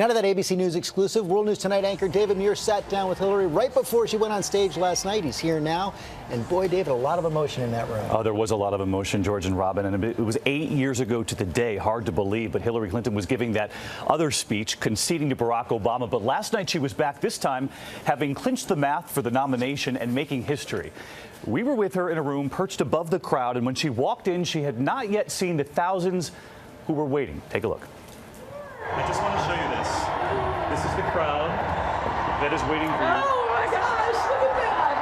Now to that ABC News exclusive. World News Tonight anchor David Muir sat down with Hillary right before she went on stage last night. He's here now. And boy, David, a lot of emotion in that room. Oh, there was a lot of emotion, George and Robin. And it was 8 years ago to the day. Hard to believe. But Hillary Clinton was giving that other speech, conceding to Barack Obama. But last night she was back, this time having clinched the math for the nomination and making history. We were with her in a room perched above the crowd. And when she walked in, she had not yet seen the thousands who were waiting. Take a look. I just want to show you this. This is the crowd that is waiting for you. Oh my gosh, look at that.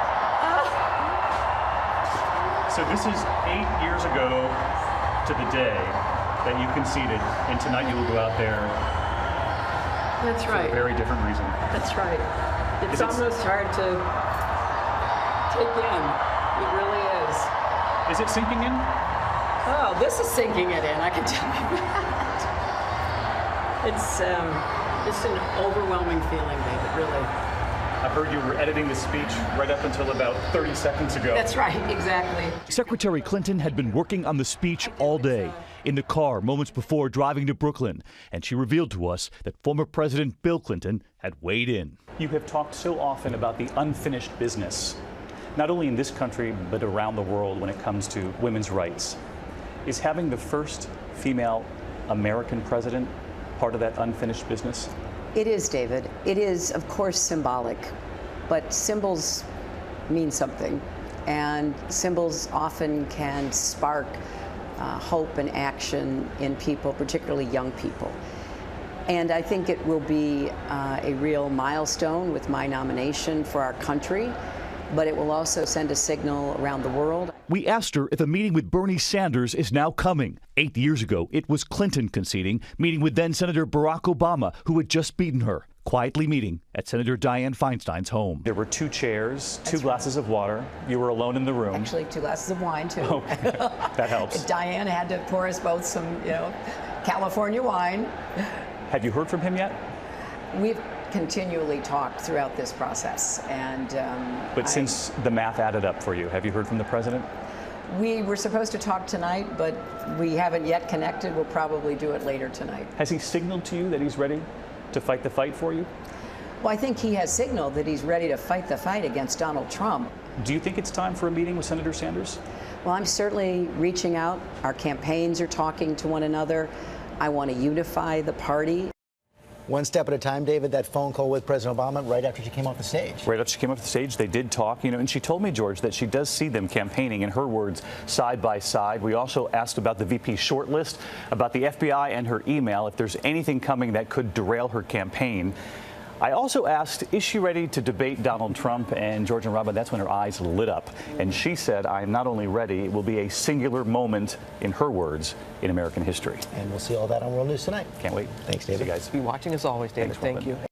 So this is 8 years ago to the day that you conceded, and tonight you will go out there That's for right. a very different reason. That's right. It's Is it- almost hard to take in. It really is. Is it sinking in? Oh, this is sinking it in, I can tell you that. It's an overwhelming feeling, David, really. I heard you were editing the speech right up until about 30 seconds ago. That's right, exactly. Secretary Clinton had been working on the speech all day, in the car moments before driving to Brooklyn, and she revealed to us that former President Bill Clinton had weighed in. You have talked so often about the unfinished business, not only in this country, but around the world when it comes to women's rights. Is having the first female American president part of that unfinished business? It is, David. It is, of course, symbolic, but symbols mean something, and symbols often can spark hope and action in people, particularly young people. And I think it will be a real milestone with my nomination for our country, but it will also send a signal around the world. We asked her if a meeting with Bernie Sanders is now coming. 8 years ago, it was Clinton conceding, meeting with then-Senator Barack Obama, who had just beaten her, quietly meeting at Senator Dianne Feinstein's home. There were 2 chairs, 2 glasses of water. You were alone in the room. Actually, 2 glasses of wine, too. Okay, that helps. Diane had to pour us both some, California wine. Have you heard from him yet? We've continually talked throughout this process, and But since the math added up for you, have you heard from the president? we were supposed to talk tonight, but we haven't yet connected. We'll probably do it later tonight. Has he signaled to you that he's ready to fight the fight for you? Well, I think he has signaled that he's ready to fight the fight against Donald Trump. Do you think it's time for a meeting with Senator Sanders? Well, I'm certainly reaching out. Our campaigns are talking to one another. I want to unify the party. One step at a time, David, that phone call with President Obama right after she came off the stage. Right after she came up the stage, they did talk, and she told me, George, that she does see them campaigning, in her words, side by side. We also asked about the VP shortlist, about the FBI and her email, if there's anything coming that could derail her campaign. I also asked, is she ready to debate Donald Trump? And George and Robin, that's when her eyes lit up. And she said, I am not only ready, it will be a singular moment, in her words, in American history. And we'll see all that on World News Tonight. Can't wait. Thanks, David. See you guys. Be watching as always, David. Thanks, Thank Robin. you.